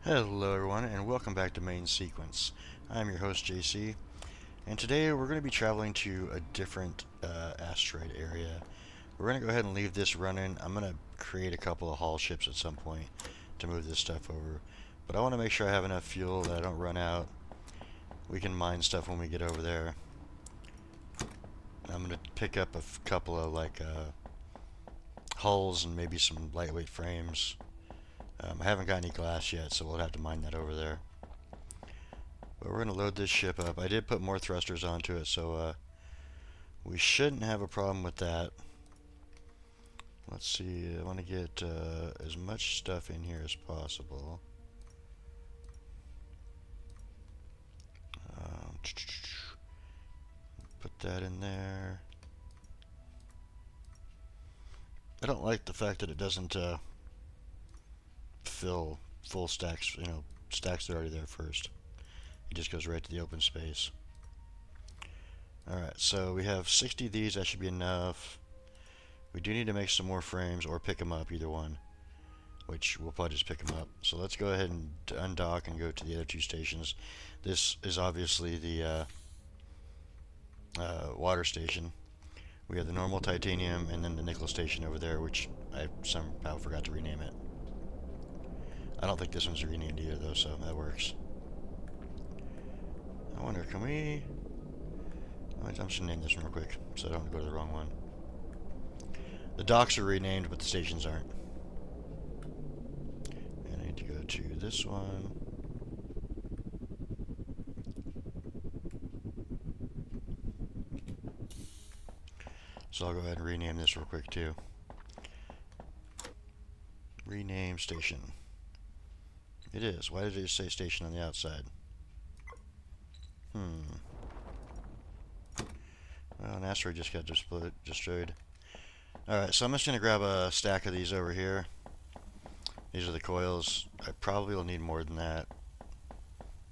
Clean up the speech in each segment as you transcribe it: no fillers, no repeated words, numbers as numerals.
Hello everyone and welcome back to Main Sequence. I'm your host JC, and today we're going to be traveling to a different asteroid area. We're going to go ahead and leave this running. I'm going to create a couple of haul ships at some point to move this stuff over, but I want to make sure I have enough fuel that I don't run out. We can mine stuff when we get over there. I'm going to pick up a couple of hulls and maybe some lightweight frames. I haven't got any glass yet, so we'll have to mine that over there. But we're going to load this ship up. I did put more thrusters onto it, so we shouldn't have a problem with that. Let's see, I want to get as much stuff in here as possible. Put that in there. I don't like the fact that it doesn't fill full stacks, stacks that are already there first. It just goes right to the open space. Alright, so we have 60 of these, that should be enough. We do need to make some more frames, or pick them up, either one. Which, we'll probably just pick them up. So let's go ahead and undock and go to the other two stations. This is obviously the water station. We have the normal titanium, and then the nickel station over there, which I somehow forgot to rename it. I don't think this one's renamed either, though, so that works. I wonder, can we... I'm just going to name this one real quick, so I don't go to the wrong one. The docks are renamed, but the stations aren't. And I need to go to this one. So I'll go ahead and rename this real quick, too. Rename station. It is. Why did it just say station on the outside? Well, an asteroid just got destroyed. Alright, so I'm just going to grab a stack of these over here. These are the coils. I probably will need more than that.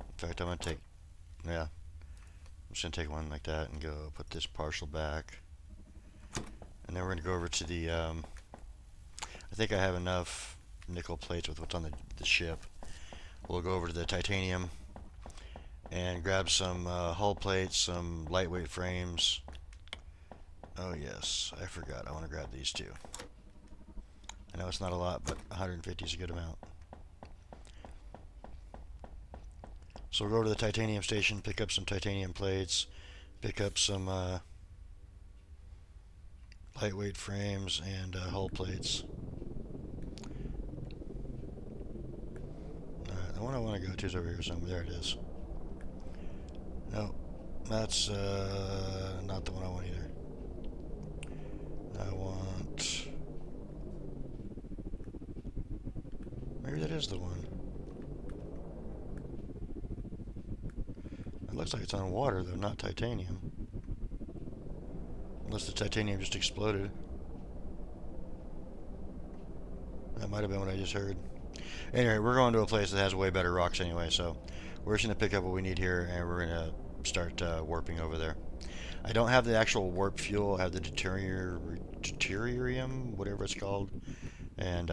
In fact, I'm going to take... Yeah. I'm just going to take one like that and go put this partial back. And then we're going to go over to the... I think I have enough nickel plates with what's on the ship. We'll go over to the titanium and grab some hull plates, some lightweight frames. Oh yes, I forgot. I want to grab these too. I know it's not a lot, but 150 is a good amount. So we'll go to the titanium station, pick up some titanium plates, pick up some lightweight frames and hull plates. The one I want to go to is over here somewhere. There it is. No, that's not the one I want either. I want... Maybe that is the one. It looks like it's on water, though, not titanium. Unless the titanium just exploded. That might have been what I just heard. Anyway, we're going to a place that has way better rocks anyway, so we're just going to pick up what we need here, and we're going to start warping over there. I don't have the actual warp fuel. I have the deuterium, whatever it's called, and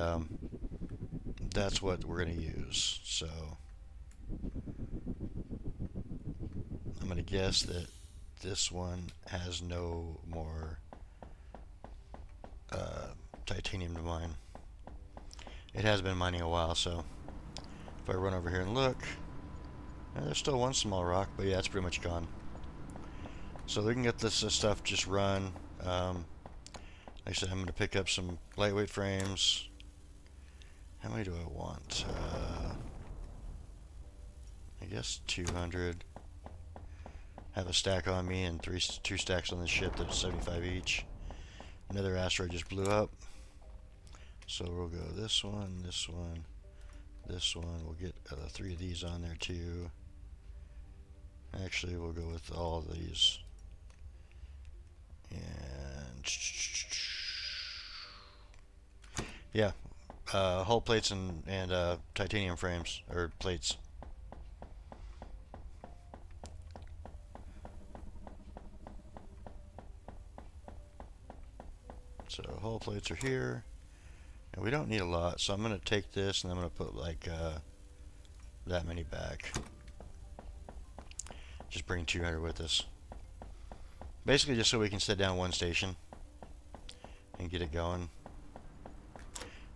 that's what we're going to use. So I'm going to guess that this one has no more titanium to mine. It has been mining a while, so if I run over here and look, there's still one small rock, but yeah, it's pretty much gone. So we can get this stuff just run. Like I said, I'm going to pick up some lightweight frames. How many do I want? I guess 200. Have a stack on me and two stacks on the ship that's 75 each. Another asteroid just blew up. So we'll go this one, this one, this one. We'll get 3 of these on there too. Actually, we'll go with all of these. And yeah, hull plates and titanium frames or plates. So hull plates are here, and we don't need a lot. So I'm gonna take this and I'm gonna put like that many back. Just bring 200 with us. Basically just so we can set down one station and get it going.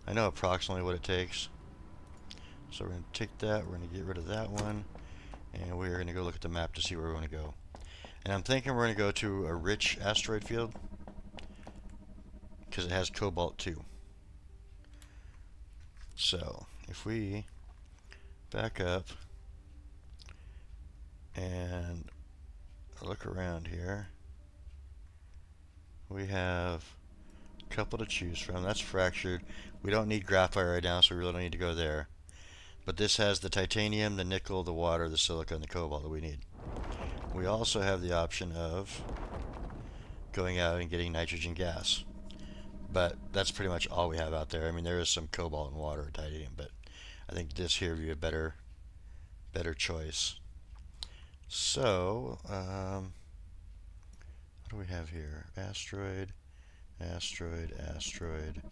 I know approximately what it takes. So we're going to take that, we're going to get rid of that one, and we're going to go look at the map to see where we want to go. And I'm thinking we're going to go to a rich asteroid field because it has cobalt too. So if we back up and look around here, we have a couple to choose from. That's fractured. We don't need graphite right now, so we really don't need to go there. But this has the titanium, the nickel, the water, the silica, and the cobalt that we need. We also have the option of going out and getting nitrogen gas. But that's pretty much all we have out there. I mean, there is some cobalt and water and titanium, but I think this here would be a better choice. So, what do we have here? Asteroid, asteroid, asteroid,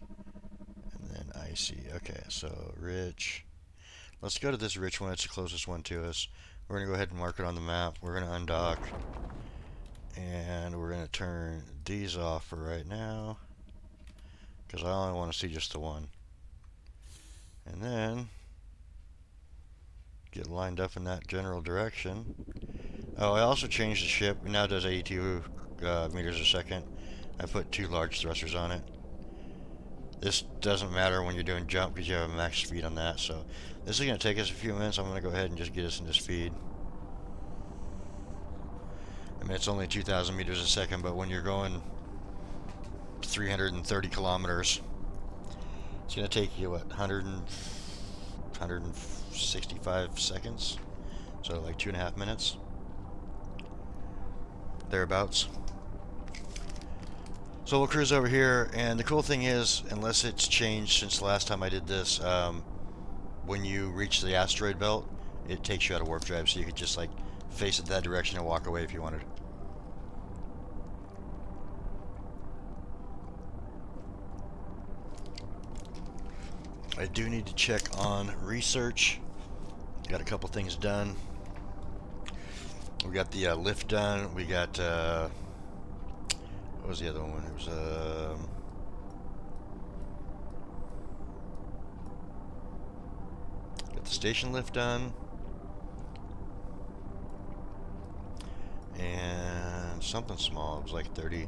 and then icy. Okay, so rich. Let's go to this rich one. It's the closest one to us. We're going to go ahead and mark it on the map. We're going to undock. And we're going to turn these off for right now, because I only want to see just the one. And then get lined up in that general direction. Oh, I also changed the ship. It now does 82 meters a second. I put 2 large thrusters on it. This doesn't matter when you're doing jump because you have a max speed on that. So this is going to take us a few minutes. I'm going to go ahead and just get us into speed. I mean, it's only 2,000 meters a second, but when you're going 330 kilometers, it's going to take you, what, 165 seconds? So like 2.5 minutes. Thereabouts. So we'll cruise over here, and the cool thing is, unless it's changed since the last time I did this, when you reach the asteroid belt, it takes you out of warp drive, so you could just like face it that direction and walk away if you wanted. I do need to check on research. Got a couple things done. We got the lift done. We got what was the other one? It was got the station lift done, and something small. It was like 30.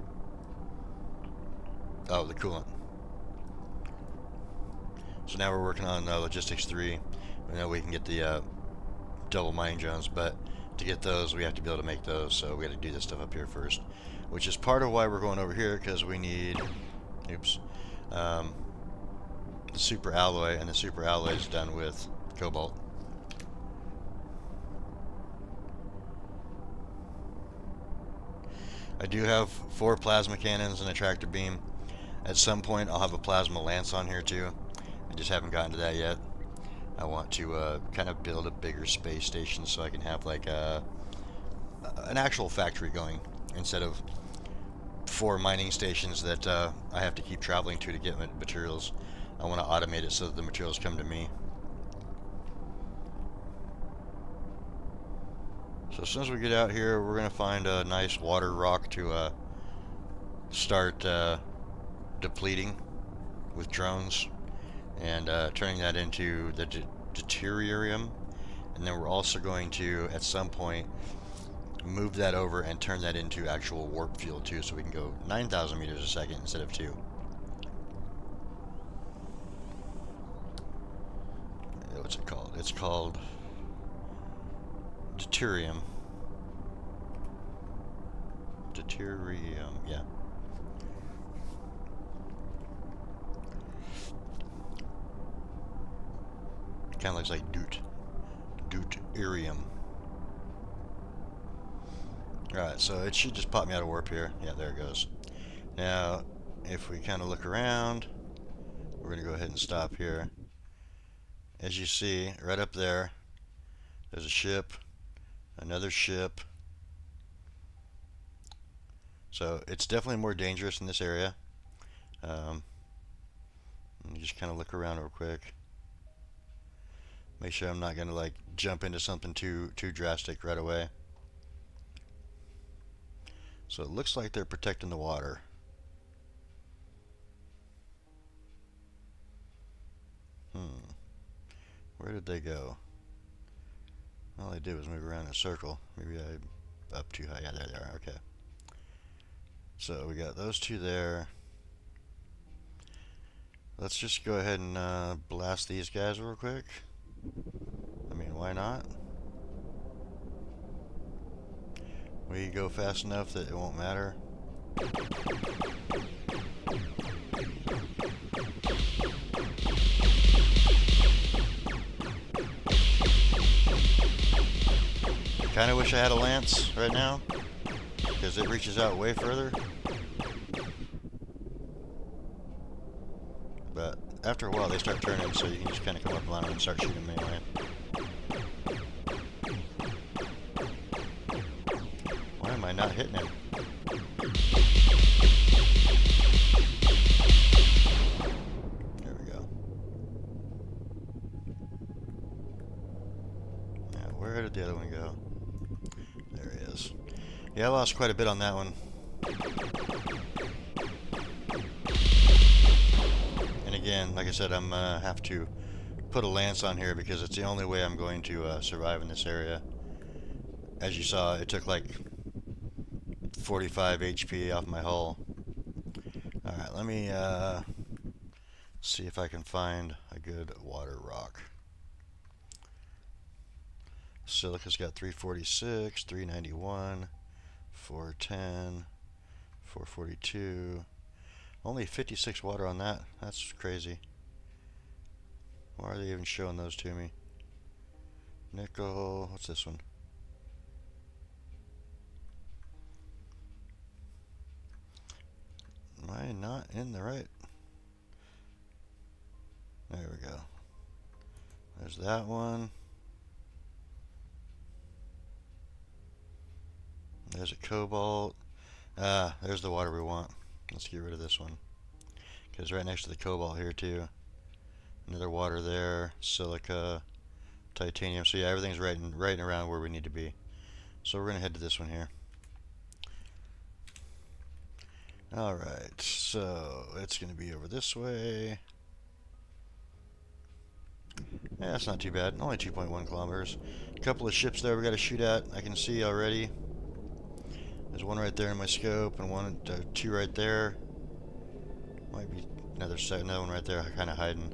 Oh, the coolant. So now we're working on logistics 3. We know we can get the double mining drones, but to get those, we have to be able to make those. So we got to do this stuff up here first, which is part of why we're going over here, because we need, the super alloy, and the super alloy is done with cobalt. I do have 4 plasma cannons and a tractor beam. At some point, I'll have a plasma lance on here too. I just haven't gotten to that yet. I want to kind of build a bigger space station so I can have like an actual factory going instead of 4 mining stations that I have to keep traveling to get materials. I want to automate it so that the materials come to me. So as soon as we get out here, we're going to find a nice water rock to start depleting with drones and turning that into the deuterium. And then we're also going to, at some point, move that over and turn that into actual warp fuel too, so we can go 9,000 meters a second instead of 2. What's it called? It's called deuterium. Deuterium, yeah. Kind of looks like deuterium. Alright, so it should just pop me out of warp here. Yeah, there it goes. Now, if we kind of look around, we're going to go ahead and stop here. As you see, right up there, there's a ship, another ship. So it's definitely more dangerous in this area. Let me just kind of look around real quick. Make sure I'm not gonna like jump into something too drastic right away. So it looks like they're protecting the water. Where did they go? All they did was move around in a circle. Maybe I up too high. Yeah, there they are. Okay. So we got those two there. Let's just go ahead and blast these guys real quick. I mean, why not? We go fast enough that it won't matter. Kinda wish I had a lance right now, because it reaches out way further. But after a while they start turning, so you can just kinda come up on them and start shooting them anyway. Why am I not hitting him? There we go. Now, where did the other one go? There he is. Yeah, I lost quite a bit on that one. And again, like I said, I'm have to put a lance on here because it's the only way I'm going to survive in this area. As you saw, it took like 45 HP off my hull. Alright, let me see if I can find a good water rock. Silica's got 346, 391, 410, 442. Only 56 water on that. That's crazy. Why are they even showing those to me? Nickel. What's this one? Am I not in the right? There we go. There's that one. There's a cobalt. There's the water we want. Let's get rid of this one. Because right next to the cobalt here too. Another water there. Silica. Titanium. So yeah, everything's right and around where we need to be. So we're going to head to this one here. Alright, so it's going to be over this way. Yeah, that's not too bad. Only 2.1 kilometers. A couple of ships there we got to shoot at. I can see already. There's one right there in my scope, and two right there. Might be another one right there, kind of hiding.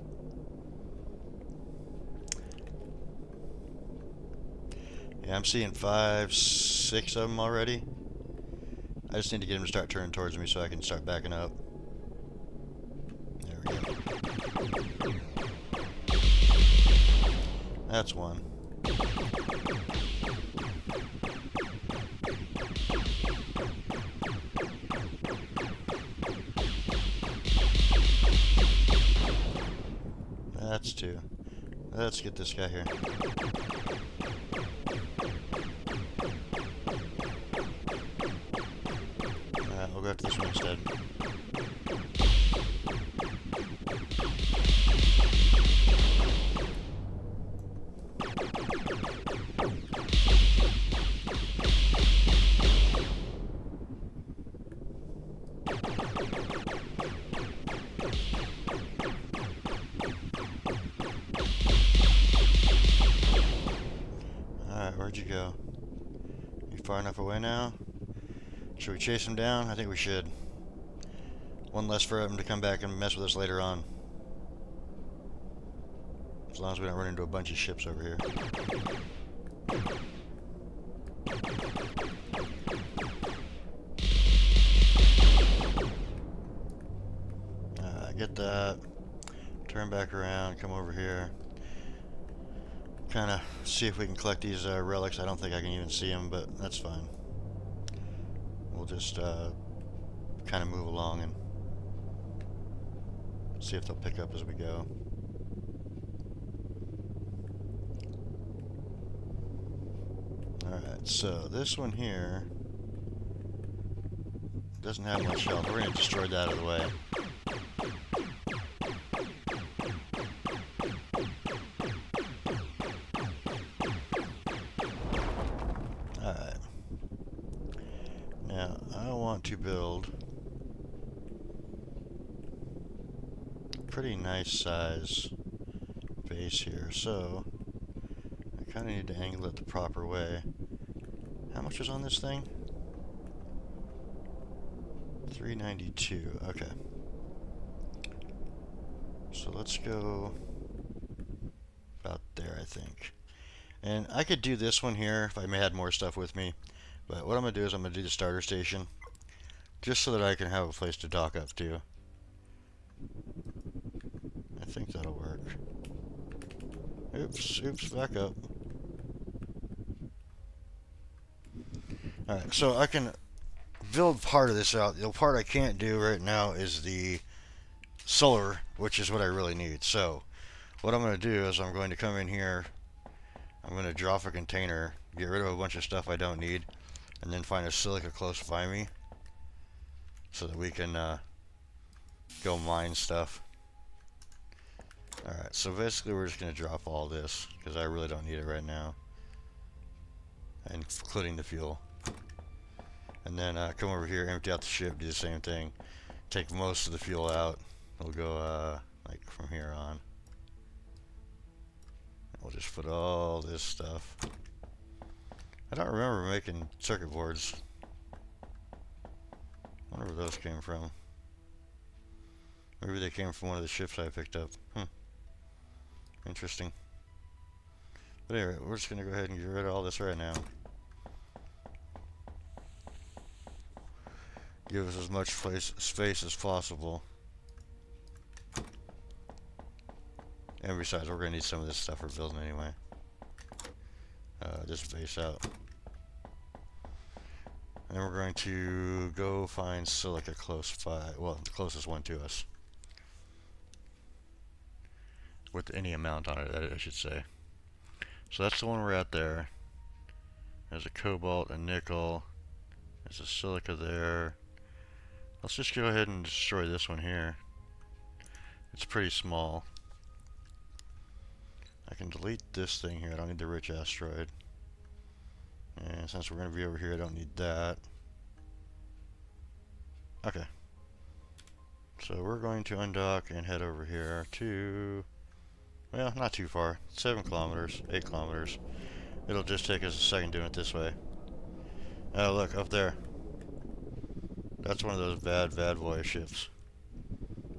Yeah, I'm seeing 5, 6 of them already. I just need to get them to start turning towards me so I can start backing up. There we go. That's one. That's two. Let's get this guy here. We'll go after this one instead. Alright, where'd you go? You far enough away now? Should we chase him down? I think we should. One less for him to come back and mess with us later on. As long as we don't run into a bunch of ships over here. Get that. Turn back around, come over here. Kind of see if we can collect these relics. I don't think I can even see them, but that's fine. We'll just kind of move along and see if they'll pick up as we go. Alright, so this one here doesn't have much health. We're going to destroy that out of the way. want to build a pretty nice size base here, so I kind of need to angle it the proper way. How much is on this thing? 392. Okay. So let's go about there, I think. And I could do this one here if I may had more stuff with me. But what I'm going to do is I'm going to do the starter station, just so that I can have a place to dock up to. I think that'll work. Oops, back up. Alright, so I can build part of this out. The part I can't do right now is the solar, which is what I really need. So what I'm going to do is I'm going to come in here, I'm going to drop a container, get rid of a bunch of stuff I don't need, and then find a silica close by me so that we can go mine stuff. Alright, so basically we're just going to drop all this because I really don't need it right now, including the fuel. And then come over here, empty out the ship, do the same thing. Take most of the fuel out. We'll go like from here on. We'll just put all this stuff. I don't remember making circuit boards. I wonder where those came from. Maybe they came from one of the ships I picked up. Interesting. But anyway, we're just going to go ahead and get rid of all this right now. Give us as much space as possible. And besides, we're going to need some of this stuff we're building anyway. Just base out. And then we're going to go find silica close by, well, the closest one to us. With any amount on it, I should say. So that's the one we're at there. There's a cobalt, a nickel. There's a silica there. Let's just go ahead and destroy this one here. It's pretty small. I can delete this thing here. I don't need the rich asteroid. And since we're going to be over here, I don't need that. Okay. So we're going to undock and head over here to, well, not too far. 7 kilometers, 8 kilometers. It'll just take us a second doing it this way. Oh, look, up there. That's one of those bad boy ships.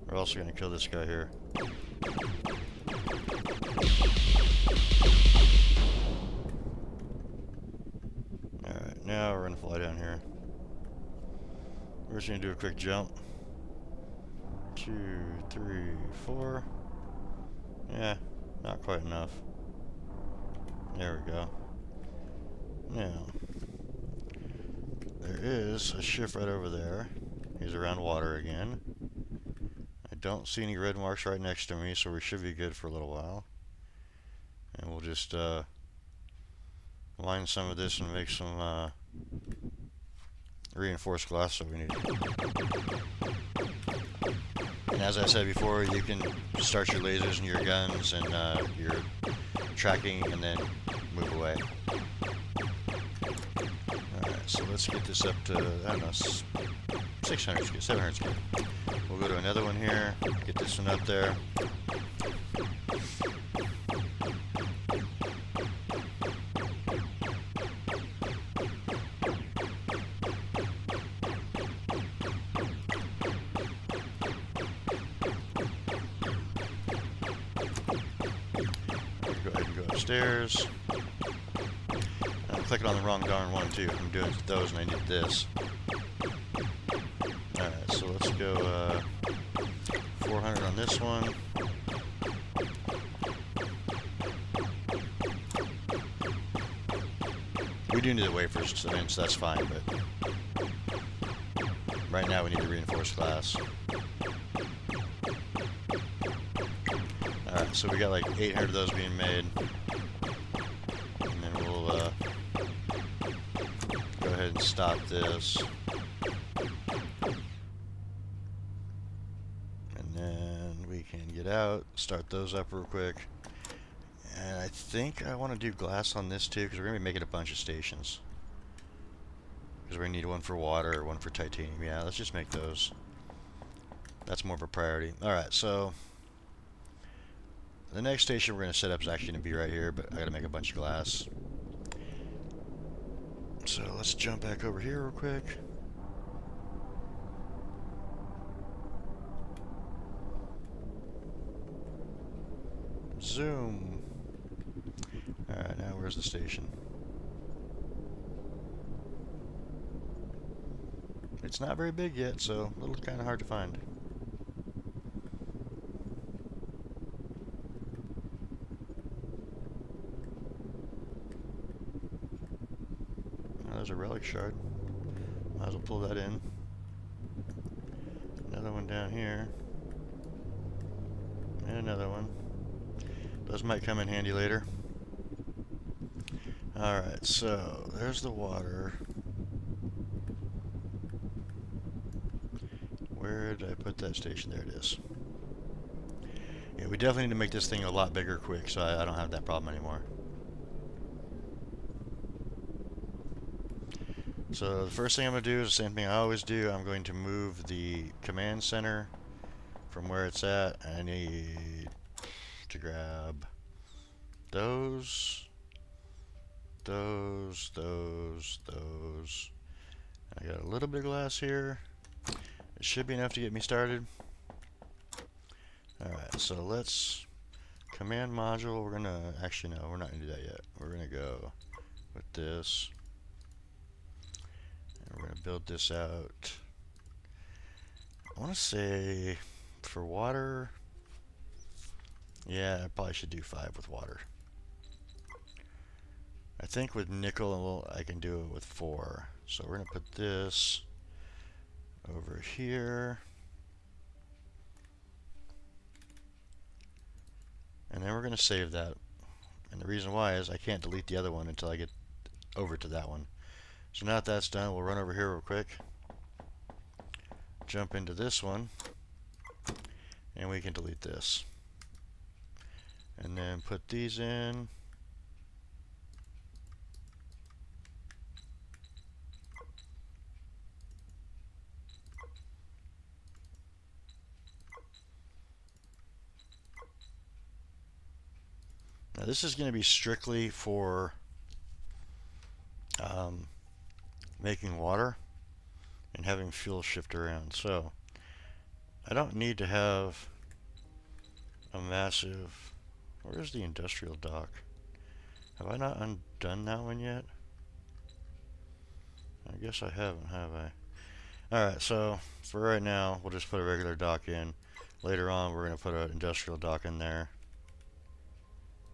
We're also going to kill this guy here. Alright, now we're going to fly down here. We're just going to do a quick jump. 2, 3, 4. Yeah, not quite enough. There we go. Now, there is a ship right over there. He's around water again. I don't see any red marks right next to me, so we should be good for a little while. And we'll just line some of this and make some reinforced glass that we need. And as I said before, you can start your lasers and your guns and your tracking and then move away. Alright, so let's get this up to, I don't know, 600 good, 700 good. We'll go to another one here, get this one up there. Go ahead and go upstairs. I'm clicking on the wrong darn one too. I'm doing those and I need this. Alright, so let's go 400 on this one. We do need the wafers, so that's fine, but right now we need to reinforce glass. Alright, so we got like 800 of those being made. And then we'll go ahead and stop this. And then we can get out, start those up real quick. And I think I want to do glass on this too, because we're going to be making a bunch of stations. Because we're going to need one for water or one for titanium. Yeah, let's just make those. That's more of a priority. Alright, so the next station we're going to set up is actually going to be right here, but I got to make a bunch of glass. So let's jump back over here real quick. Zoom. Alright, now where's the station? It's not very big yet, so a little kind of hard to find. Oh, there's a relic shard. Might as well pull that in. Another one down here. And another one. Those might come in handy later. Alright, so there's the water. Where did I put that station? There it is. Yeah, we definitely need to make this thing a lot bigger quick, so I don't have that problem anymore. So the first thing I'm going to do is the same thing I always do. I'm going to move the command center from where it's at. I need to grab those. I got a little bit of glass here. It should be enough to get me started. Alright, so let's command module. We're gonna actually no, we're not gonna do that yet. We're gonna go with this. And we're gonna build this out. I wanna say for water, yeah, I probably should do 5 with water. I think with nickel I can do it with 4. So we're gonna put this over here. And then we're going to save that. And the reason why is I can't delete the other one until I get over to that one. So now that that's done, we'll run over here real quick. Jump into this one. And we can delete this. And then put these in. Now this is going to be strictly for making water and having fuel shift around. So I don't need to have a massive... Where's the industrial dock? Have I not undone that one yet? I guess I haven't, have I? Alright, so for right now, we'll just put a regular dock in. Later on, we're going to put an industrial dock in there.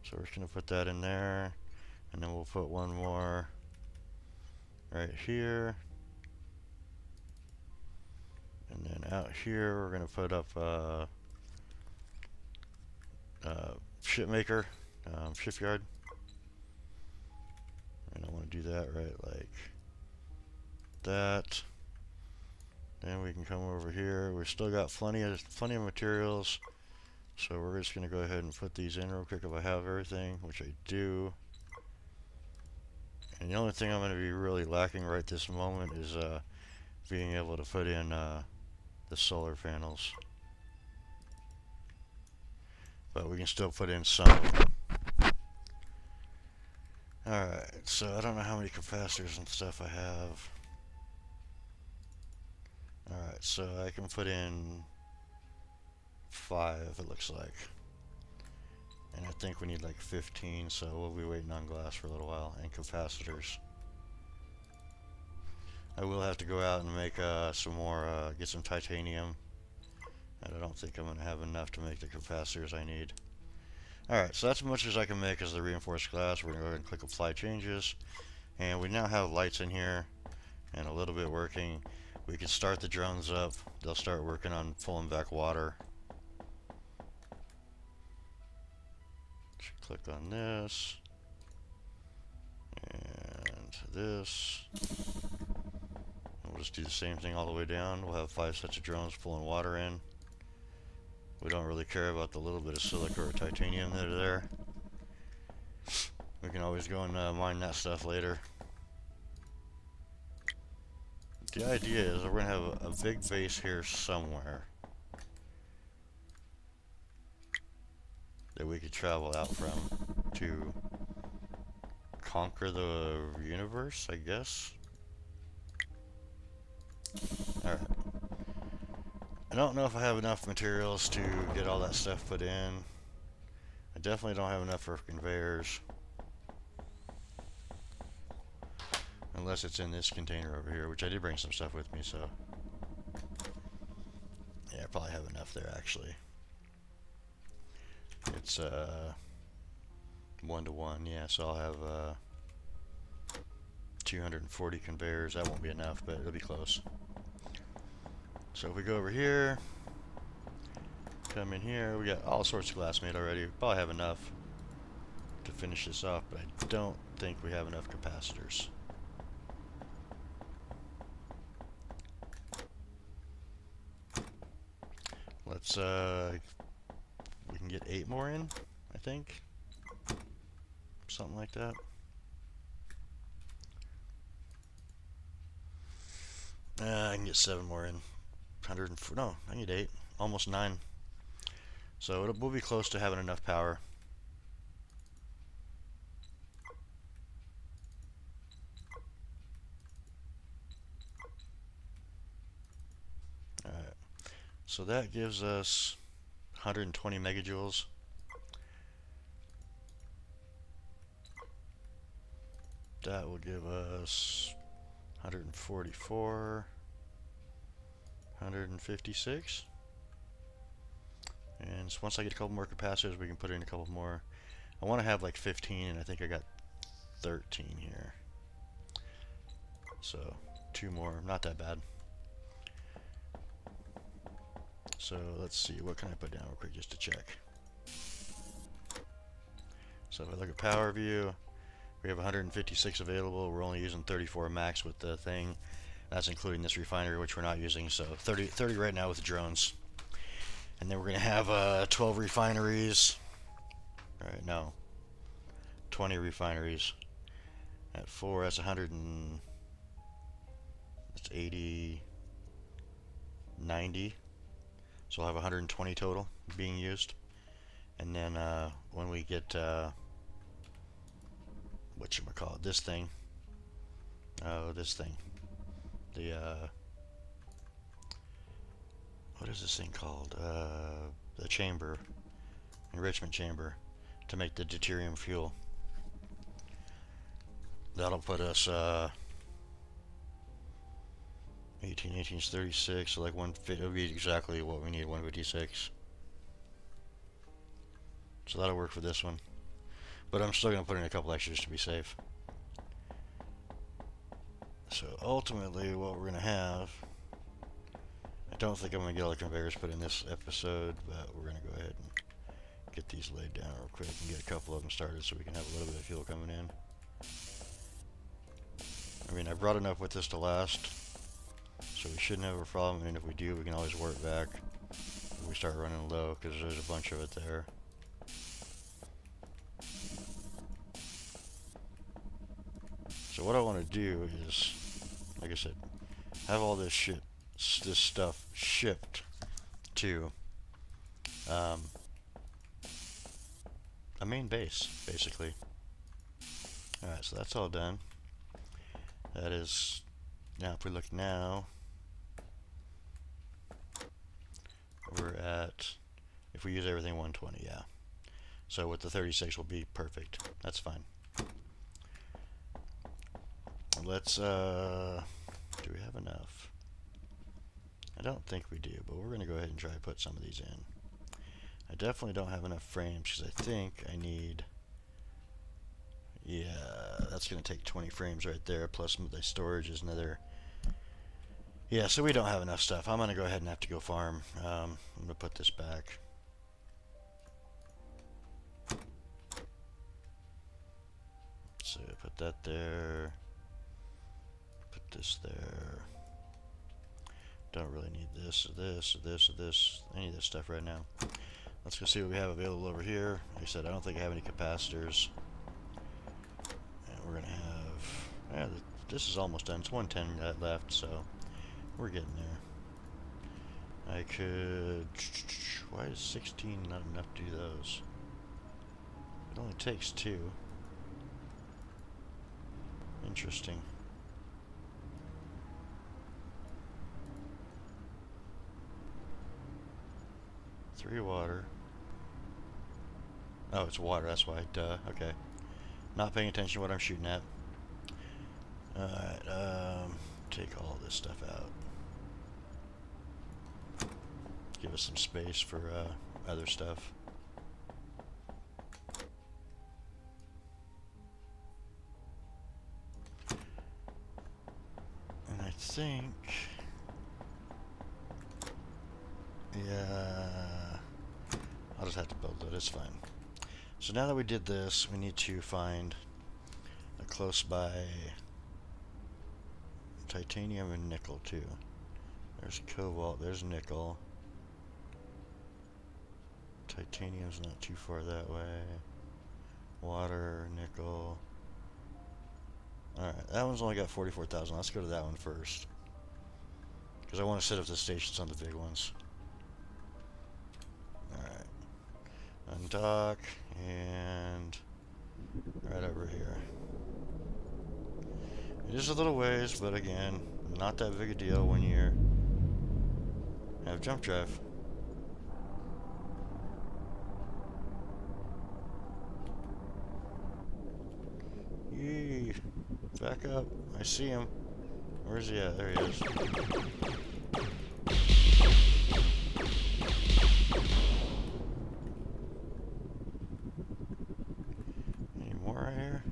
So we're just going to put that in there. And then we'll put one more right here. And then out here, we're going to put up shipmaker, shipyard. And I want to do that right like that. Then we can come over here. We've still got plenty of materials. So we're just going to go ahead and put these in real quick if I have everything, which I do. And the only thing I'm going to be really lacking right this moment is being able to put in the solar panels. But we can still put in some. Alright, so I don't know how many capacitors and stuff I have. Alright, so I can put in 5, it looks like. And I think we need like 15, so we'll be waiting on glass for a little while, and capacitors. I will have to go out and make some more, get some titanium. And I don't think I'm going to have enough to make the capacitors I need. Alright, so that's as much as I can make as the reinforced glass. We're going to go ahead and click Apply Changes. And we now have lights in here, and a little bit working. We can start the drones up. They'll start working on pulling back water. Click on this. And this. And we'll just do the same thing all the way down. We'll have 5 sets of drones pulling water in. We don't really care about the little bit of silica or titanium that are there. We can always go and mine that stuff later. the idea is we're going to have a big base here somewhere that we could travel out from to conquer the universe, I guess. Alright. I don't know if I have enough materials to get all that stuff put in. I definitely don't have enough for conveyors. Unless it's in this container over here, which I did bring some stuff with me, so... yeah, I probably have enough there, actually. It's, 1-to-1, yeah, so I'll have, 240 conveyors. That won't be enough, but it'll be close. So if we go over here, come in here, we got all sorts of glass made already. We probably have enough to finish this off, but I don't think we have enough capacitors. Let's, we can get 8 more in, I think. Something like that. I can get 7 more in. 104, no, I need 8. Almost 9. So we'll be close to having enough power. Alright. So that gives us 120 megajoules. That will give us 144, 156. And so once I get a couple more capacitors, we can put in a couple more. I want to have like 15, and I think I got 13 here. So 2 more, not that bad. So let's see, what can I put down real quick just to check? So if I look at power view, we have 156 available. We're only using 34 max with the thing. That's including this refinery, which we're not using. So 30 right now with the drones. And then we're going to have 12 refineries. Alright, no. 20 refineries. At 4, that's 100 and... that's 80... 90. So we'll have 120 total being used. And then when we get... whatchamacallit, this thing. Oh, this thing. The, what is this thing called? The chamber. Enrichment chamber. To make the deuterium fuel. That'll put us, 18 is 36, so like it'll be exactly what we need, 156. So that'll work for this one. But I'm still going to put in a couple extras to be safe. So ultimately what we're going to have, I don't think I'm going to get all the conveyors put in this episode, but we're going to go ahead and get these laid down real quick and get a couple of them started so we can have a little bit of fuel coming in. I mean, I brought enough with this to last, so we shouldn't have a problem, and if we do, we can always work back if we start running low, because there's a bunch of it there. So what I want to do is, like I said, have all this stuff shipped to a main base, basically. Alright, so that's all done. That is, now if we look now, we're at, if we use everything, 120, yeah. So with the 36 will be perfect. That's fine. Let's, do we have enough? I don't think we do, but we're going to go ahead and try to put some of these in. I definitely don't have enough frames, because I think I need, yeah, that's going to take 20 frames right there, plus the storage is another, yeah, so we don't have enough stuff. I'm going to go ahead and have to go farm. I'm going to put this back. So put that there. This there. Don't really need this or this or this or this, any of this stuff right now. Let's go see what we have available over here. Like I said, I don't think I have any capacitors. And we're gonna have, yeah, this is almost done. It's 110 left, so We're getting there. I could... Why is 16 not enough to do those? It only takes 2. Interesting. Three water. Oh, it's water, that's why. Duh. Okay. Not paying attention to what I'm shooting at. Alright, take all this stuff out. Give us some space for other stuff. And I think... Yeah... I'll just have to build it, it's fine. So now that we did this, we need to find a close by titanium and nickel too. There's cobalt, there's nickel. Titanium's not too far that way. Water, nickel. Alright, that one's only got 44,000. Let's go to that one first. Because I want to set up the stations on the big ones. Alright. Undock, and right over here. It is a little ways, but again, not that big a deal when you have jump drive. Yee! Back up. I see him. Where's he at? There he is. Any more right here?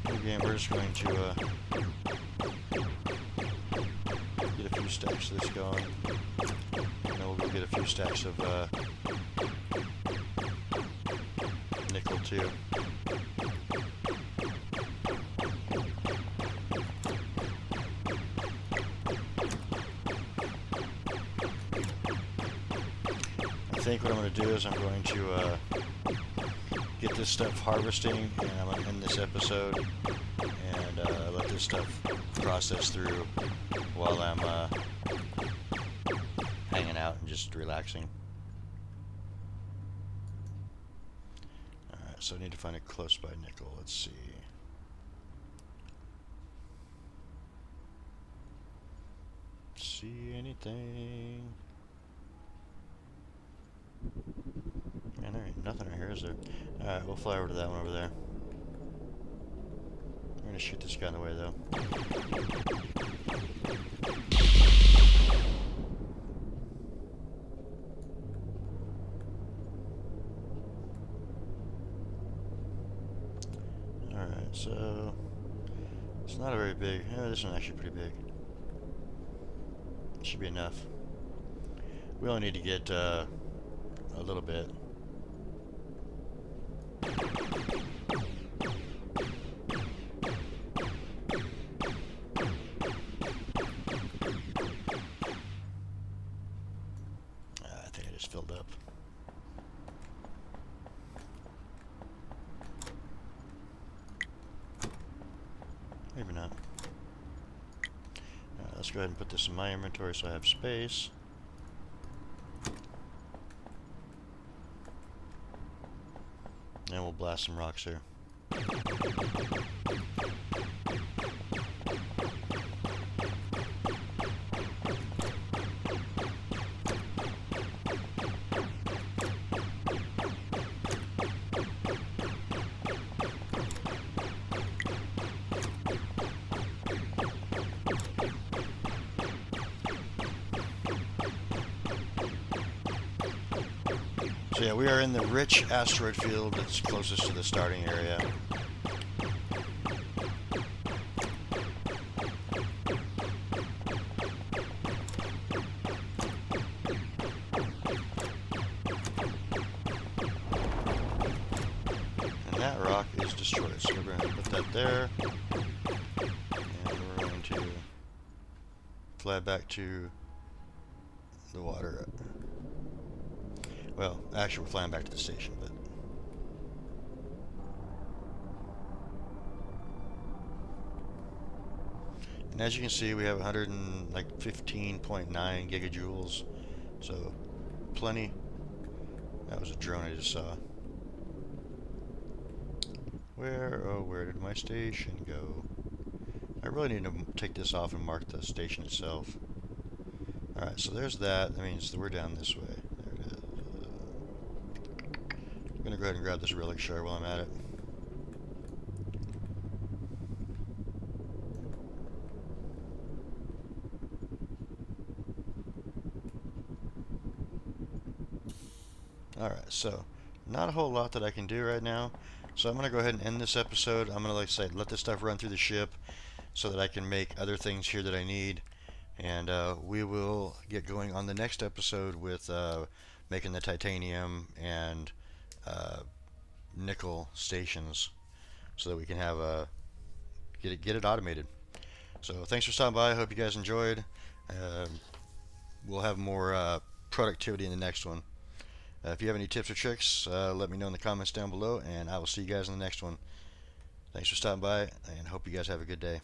Again, we're just going to get a few stacks of this going. And then we'll go get a few stacks of nickel too. I think what I'm going to do is I'm going to get this stuff harvesting, and I'm going to end this episode and let this stuff process through while I'm hanging out and just relaxing. Alright, so I need to find a close by nickel. Let's see. See anything? Man, there ain't nothing right here, is there? Alright, we'll fly over to that one over there. We're gonna shoot this guy in the way, though. Alright, so... It's not a very big... Yeah, this one's actually pretty big. Should be enough. We only need to get a little bit. I think I just filled up. Maybe not. Let's go ahead and put this in my inventory so I have space. And we'll blast some rocks here. So yeah, we are in the rich asteroid field that's closest to the starting area. And that rock is destroyed, so we're going to put that there. And we're going to fly back to the water. Well, actually, we're flying back to the station, but. And as you can see, we have 115.9 gigajoules, so plenty. That was a drone I just saw. Where did my station go? I really need to take this off and mark the station itself. Alright, so there's that. That means that we're down this way. There it is. I'm gonna go ahead and grab this relic shard while I'm at it. Alright, so not a whole lot that I can do right now. So I'm going to go ahead and end this episode. I'm going to, like I say, let this stuff run through the ship so that I can make other things here that I need. And we will get going on the next episode with making the titanium and nickel stations so that we can have get it automated. So thanks for stopping by. I hope you guys enjoyed. We'll have more productivity in the next one. If you have any tips or tricks, let me know in the comments down below, and I will see you guys in the next one. Thanks for stopping by, and hope you guys have a good day.